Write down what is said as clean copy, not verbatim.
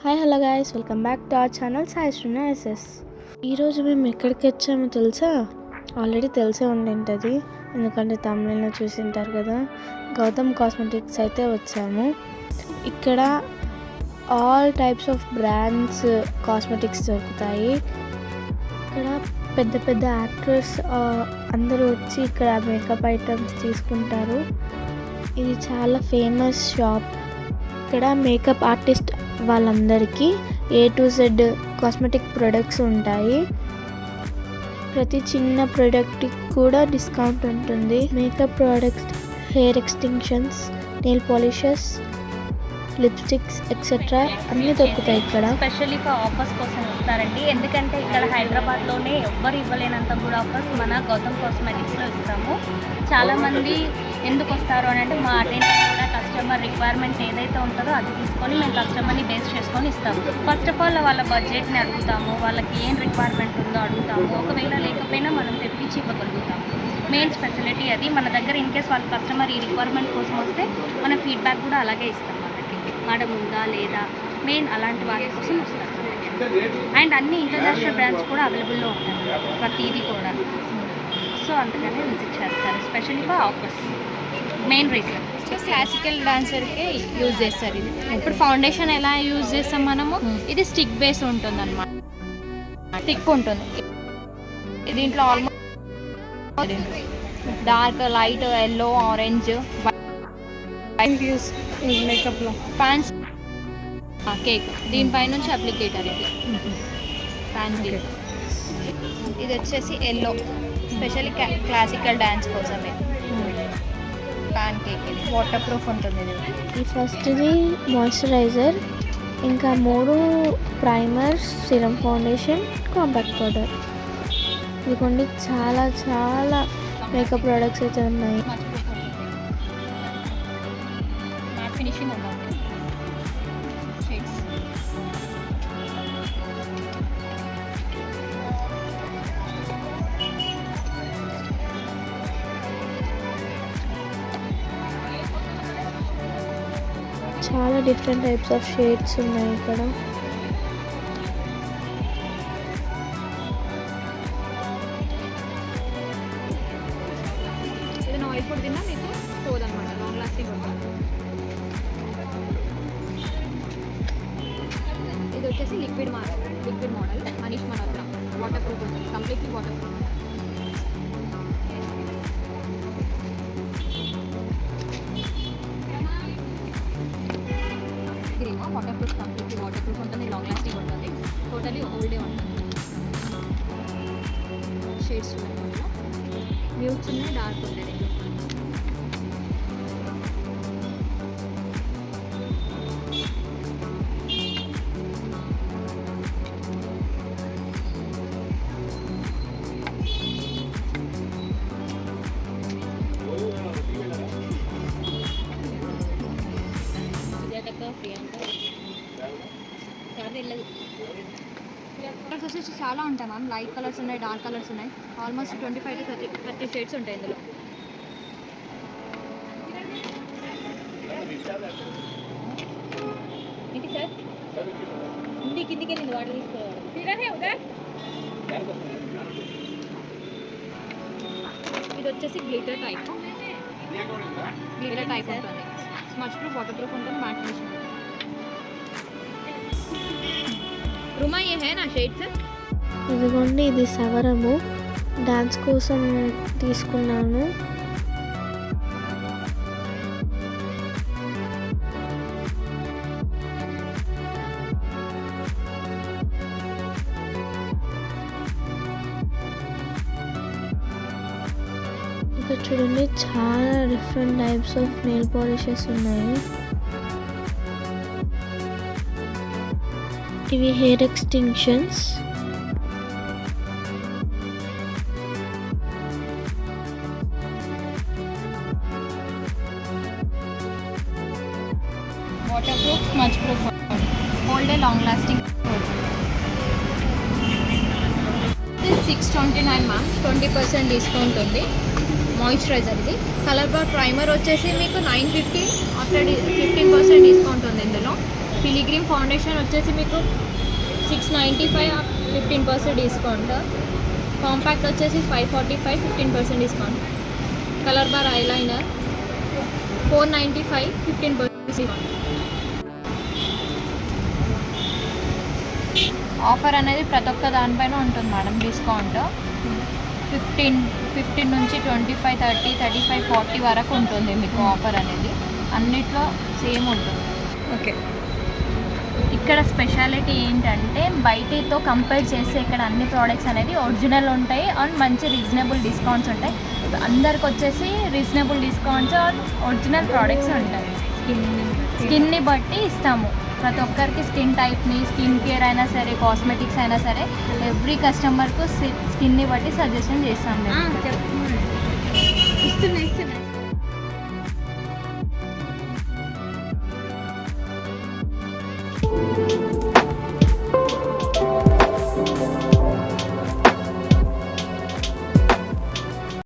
Hi hello guys, welcome back to our channel Sai శ్రీనా SS. ఈరోజు మేము ఎక్కడికి వచ్చామో తెలుసా? ఆల్రెడీ తెలిసే ఉండింటుంది, ఎందుకంటే తమిళలో చూసింటారు కదా. గౌతమ్ కాస్మెటిక్స్ అయితే వచ్చాము. ఇక్కడ all types of brands cosmetics దొరుకుతాయి. ఇక్కడ పెద్ద పెద్ద యాక్టర్స్ అందరూ వచ్చి ఇక్కడ మేకప్ ఐటమ్స్ తీసుకుంటారు. ఇది చాలా ఫేమస్ షాప్. ఇక్కడ మేకప్ ఆర్టిస్ట్ వాళ్ళందరికీ A to Z cosmetic products ఉంటాయి. ప్రతి చిన్న ప్రోడక్ట్కి కూడా డిస్కౌంట్ ఉంటుంది. Makeup products, hair extensions, nail polishes, lipsticks etcetera అన్నీ దొరుకుతాయి ఇక్కడ. స్పెషల్లీ ఫర్ ఆఫర్స్ కోసం వస్తారండి, ఎందుకంటే ఇక్కడ హైదరాబాద్లోనే ఎవ్వరు ఇవ్వలేనంత కూడా ఆఫర్స్ మన గౌతమ్ కాస్మెటిక్స్లో ఇస్తాము. చాలామంది ఎందుకు వస్తారు అని అంటే, మా అటెండర్ కూడా కస్టమర్ రిక్వైర్మెంట్ ఏదైతే ఉంటుందో అది తీసుకొని మేము కస్టమర్ని బేస్ చేసుకొని ఇస్తాము. ఫస్ట్ ఆఫ్ ఆల్ వాళ్ళ బడ్జెట్ని అడుగుతాము, వాళ్ళకి ఏం రిక్వైర్మెంట్ ఉందో అడుగుతాము. ఒకవేళ లేకపోయినా మనం తెప్పించి ఇవ్వగలుగుతాము. మెయిన్ స్పెషాలిటీ అది. మన దగ్గర ఇన్ కేస్ వాళ్ళ కస్టమర్ ఈ రిక్వైర్మెంట్ కోసం వస్తే మన ఫీడ్బ్యాక్ కూడా అలాగే ఇస్తాం. మేడం ఉందా లేదా, మెయిన్ అలాంటి వాటి కోసం వస్తారు. అండ్ అన్ని ఇంటర్నేషనల్ బ్రాండ్స్ కూడా అవైలబుల్లో ఉంటాయి, ప్రతిదీ కూడా. సో అందుకనే విజిట్ చేస్తారు, specially for offers. Main reason classical డాన్సర్కి యూజ్ చేస్తారు. ఇది ఇప్పుడు ఫౌండేషన్ ఎలా యూజ్ చేస్తాం మనము, ఇది స్టిక్ బేస్ ఉంటుంది అనమాట. స్టిక్ ఉంటుంది దీంట్లో. Almost dark, light, yellow, orange మేకప్లో ప్యాన్స్ కేక్. దీనిపై నుంచి అప్లికేటర్ ఇది ప్యాన్ కేక్. ఇది వచ్చేసి ఎల్లో, స్పెషల్లీ క్లాసికల్ డ్యాన్స్ కోసమే. ప్యాన్ కేక్ ఇది వాటర్ ప్రూఫ్ ఉంటుంది. ఈ ఫస్ట్ది మాయిశ్చరైజర్, ఇంకా 3 primers, serum, foundation, compact powder. ఇదిగోండి, చాలా చాలా మేకప్ ప్రోడక్ట్స్ అయితే ఉన్నాయి. ఫినిషింగ్ ఉంటుంది. షేడ్స్ చాలా డిఫరెంట్ టైప్స్ ఆఫ్ షేడ్స్ ఉన్నాయి ఇక్కడ. ఏదైనా ఆయిల్ ఫుడ్ తిన్నా మీకు పోదన్నమాట, లాంగ్ లాస్టింగ్ ఉంటుంది. ఇది వచ్చేసి liquid model Manish Malhotra. Water proof ఉంటుంది, కంప్లీట్లీ వాటర్ ప్రూఫ్. ఇదేమో water proof, completely water proof ఉంటుంది, లాంగ్ లాస్టింగ్ ఉంటుంది, టోటలీ ఓల్డే ఉంటుంది. షేడ్స్ ఉన్నాయి, మ్యూట్స్ ఉన్నాయి, డార్క్ ఉంటుంది. కలర్స్ వచ్చేసి చాలా ఉంటాయి మ్యామ్. లైట్ కలర్స్ ఉన్నాయి, డార్క్ కలర్స్ ఉన్నాయి. ఆల్మోస్ట్ 25 to 30 షేడ్స్ ఉంటాయి ఇందులో. ఏంటి సార్ కిందికి వెళ్ళింది వాటర్ తీసుకోవాలి. ఇది వచ్చేసి గ్లిటర్ టైప్ ఉంటుంది. స్మచ్ ప్రూఫ్, వాటర్ ప్రూఫ్ ఉంటుంది, మ్యాట్ ఫినిష్ ఉంటుంది. రుమా ఏ హే నా షేడ్స్. ఇదిగోండి, ఇది సవరము, డాన్స్ కోసం తీసుకున్నాను. ఇక్కడ చూడండి, చాలా different types of nail polishes ఉన్నాయి. ఇవి hair extensions. Water proof, smudge proof, old day long lasting. 629 ma'am, 20% discount ఉంది. మాయిశ్చరైజర్ ఇది. కలర్ బార్ ప్రైమర్ వచ్చేసి మీకు 950, ఆఫ్టర్ 15% డిస్కౌంట్ ఉంది ఇందులో. పిలిగ్రిమ్ ఫౌండేషన్ వచ్చేసి మీకు 695 15% డిస్కౌంట్. కాంపాక్ట్ వచ్చేసి 545 15% discount. Colour bar eyeliner 495 15% discount. Offer అనేది ప్రతి ఒక్క దానిపైన ఉంటుంది మేడం. డిస్కౌంట్ 15 నుంచి 25, 30, 35, 40 వరకు ఉంటుంది మీకు ఆఫర్ అనేది. అన్నిట్లో సేమ్ ఉంటుంది. ఓకే. ఇక్కడ స్పెషాలిటీ ఏంటంటే బయటతో కంపేర్ చేస్తే ఇక్కడ అన్ని ప్రోడక్ట్స్ అనేది ఒరిజినల్ ఉంటాయి అండ్ మంచి రీజనబుల్ డిస్కౌంట్స్ ఉంటాయి. అందరికి వచ్చేసి reasonable discounts and original products ఉంటాయి. స్కిన్ని బట్టి ఇస్తాము. ప్రతి ఒక్కరికి స్కిన్ టైప్ని, స్కిన్ కేర్ అయినా సరే, కాస్మెటిక్స్ అయినా సరే, ఎవ్రీ కస్టమర్కు స్కిన్ని బట్టి సజెషన్ చేస్తాం మేము.